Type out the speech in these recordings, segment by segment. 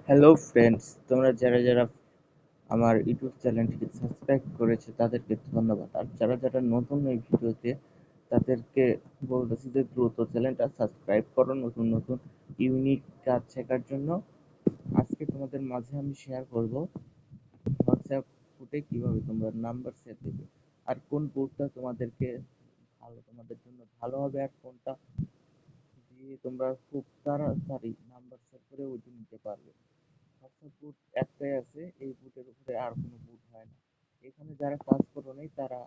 Hello friends, তোমরা যারা যারা আমার ইউটিউব চ্যানেলটিকে সাবস্ক্রাইব করেছে তাদেরকে ধন্যবাদ। আর যারা যারা নতুন এই ভিডিওতে তাদেরকে বলতেছি যে দ্রুত চ্যানেলটা সাবস্ক্রাইব করো নতুন নতুন ইউনিক কাজ শেখার জন্য। আজকে তোমাদের মাঝে আমি শেয়ার করব হোয়াটসঅ্যাপ বুটে কিভাবে তোমরা নাম্বার সেভ দেবে, আর কোন বুটটা তোমাদের জন্য ভালো হবে, আর কোনটা দিয়ে তোমরা খুব তাড়াতাড়ি নাম্বার সেভ করে ওইটি নিতে পারবে। হোয়াটসঅ্যাপ বুট একটাই আছে, এই বুটের উপরে আর কোনো বুট হয় না। এখানে যারা কাজ করো নাই তারা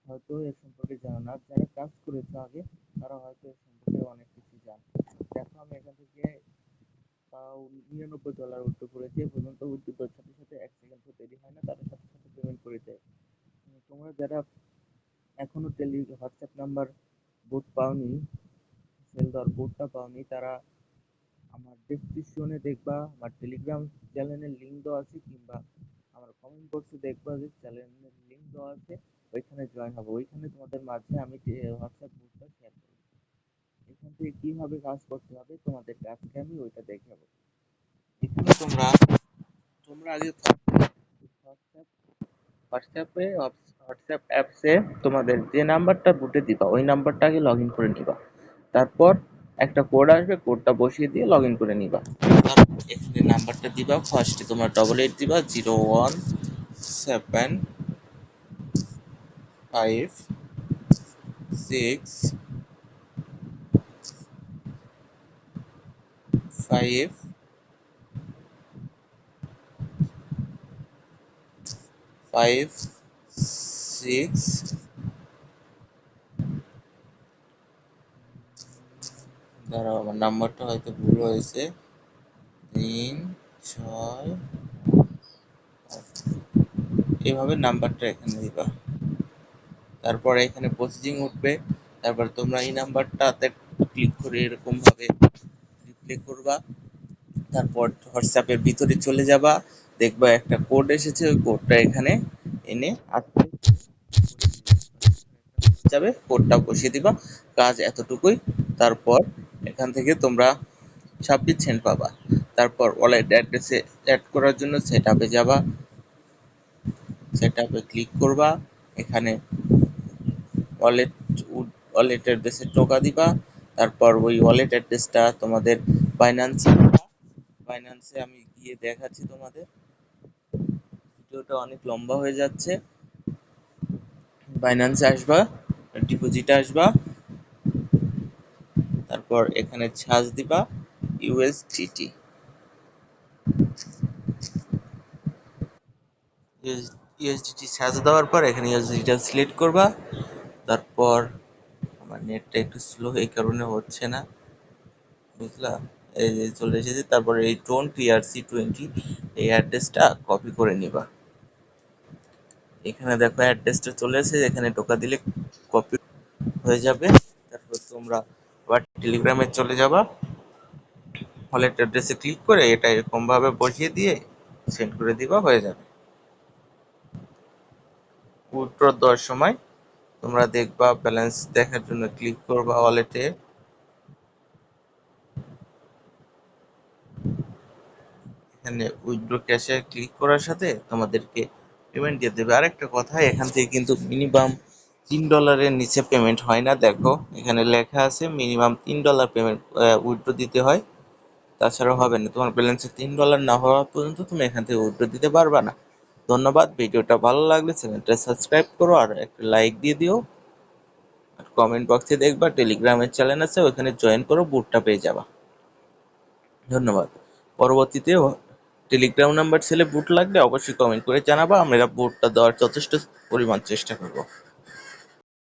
হয়তো এর সম্পর্কে জানো না, যারা কাজ করেছে আগে তারা হয়তো এর সম্পর্কে অনেক কিছু জানে। দেখো, আমি এখান থেকে তাও $99 উইথড্র করেছি। এ পর্যন্ত উইথড্র দেওয়ার সাথে সাথে 1 সেকেন্ডও দেরি হয় না, তাদের সাথে সাথে পেমেন্ট করে দেয়। তোমরা যারা এখনো হোয়াটসঅ্যাপ নাম্বার বুট পাওনি, সেল দেওয়ার বুটটা পাওনি, তারা আমার ডেসক্রিপশনে দেখবা আমার টেলিগ্রাম চ্যানেলের লিঙ্ক দেওয়া আছে, কিংবা আমার কমেন্ট বক্সে দেখবা যে চ্যানেলের লিঙ্ক দেওয়া আছে, ওইখানে জয়েন হবে। ওইখানে তোমাদের মাঝে আমি হোয়াটসঅ্যাপ গ্রুপটা শেয়ার করব। এখান থেকে কিভাবে কাজ করতে হবে তোমাদেরকে আজকে আমি ওইটা দেখাবো। এখানে তোমরা তোমরা আগে হোয়াটসঅ্যাপ হোয়াটসঅ্যাপে হোয়াটসঅ্যাপ অ্যাপসে তোমাদের যে নাম্বারটা বুটে দিবা ওই নাম্বারটা আগে লগ ইন করে নিবা। তারপর একটা কোড আসবে, কোডটা বসিয়ে দিয়ে লগ ইন করে নিবা। তারপর এখানে নাম্বারটা দিবা, ফার্স্টে তোমরা 88 দিবা, 015656 দাঁড়াও, আমার নাম্বারটা হয়তো ভুল হয়েছে। 3 6 এভাবে নাম্বারটা এখানে দিবা। তারপর এখানে প্রসেসিং উঠবে। তারপর তোমরা এই নাম্বারটাতে ক্লিক করে এরকম ভাবে রিপ্লে করবা। তারপর হোয়াটসঅ্যাপের ভিতরে চলে যাবা, দেখবা একটা কোড এসেছে, ওই কোডটা এখানে এনে আস্তে যাবে, কোডটা বসিয়ে দিবা। কাজ এতটুকুই। তারপর এখান থেকে তোমরা 26 সেন্ট পাবা। তারপর ওয়ালেট অ্যাড্রেসে অ্যাড করার জন্য সেট আপে যাবা, সেট আপে ক্লিক করবা। এখানে ওয়ালেট ওয়ালেট অ্যাড্রেসে টোকা দিবা। তারপর ওই ওয়ালেট অ্যাড্রেসটা তোমাদের বাইন্যান্সে দিবা। বাইন্যান্সে আমি গিয়ে দেখাচ্ছি তোমাদের, ভিডিওটা অনেক লম্বা হয়ে যাচ্ছে। বাইন্যান্সে আসবা, ডিপোজিটে আসবা, তারপর এখানে সার্চ দিবা ইউএসডিটি। ইউএসডিটি সার্চ দেওয়ার পর এখানে ইউএসডিটা সিলেক্ট করবা। তারপর আমার নেটটা একটু স্লো এই কারণে হচ্ছে না, বুঝলা? এই যে চলে এসেছে। তারপর এই টোন TRC20 এই অ্যাড্রেসটা কপি করে নিবা। এখানে দেখো অ্যাড্রেসটা চলে এসেছে, এখানে টোকা দিলে কপি হয়ে যাবে। তারপর তোমরা আবার টেলিগ্রামে চলে যাবা, ওয়ালেট অ্যাড্রেসে ক্লিক করে এটা এরকম ভাবে বসিয়ে দিয়ে সেন্ড করে দিবা, হয়ে যাবে। উইথড্র দেওয়ার সময় তোমরা দেখবা ব্যালেন্স দেখার জন্য ক্লিক করবা ওয়ালেটে। এখানে উইথড্র ক্যাশে ক্লিক করার সাথে তোমাদেরকে পেমেন্ট দিয়ে দেবে। আরেকটা কথা, এখান থেকে কিন্তু মিনিমাম $3 নিচে পেমেন্ট হয় না। দেখো এখানে লেখা আছে মিনিমাম $3 পেমেন্ট উইথড্র দিতে হয়, তাছাড়া হবে না। তোমার ব্যালেন্সে $3 না হওয়া পর্যন্ত তুমি এখান থেকে উইথড্র দিতে পারবা না। ধন্যবাদ। ভিডিওটা ভালো লাগলে চ্যানেলটা সাবস্ক্রাইব করো আর একটা লাইক দিয়ে দিও। আর কমেন্ট বক্সে দেখবা টেলিগ্রামের চ্যানেল আছে, ওখানে জয়েন করো, বুটটা পেয়ে যাবা। ধন্যবাদ। পরবর্তীতে টেলিগ্রাম নাম্বার ছেলে বুট লাগলে অবশ্যই কমেন্ট করে জানাবা, আমরা বুটটা দেওয়ার যথেষ্ট পরিমাণ চেষ্টা করব।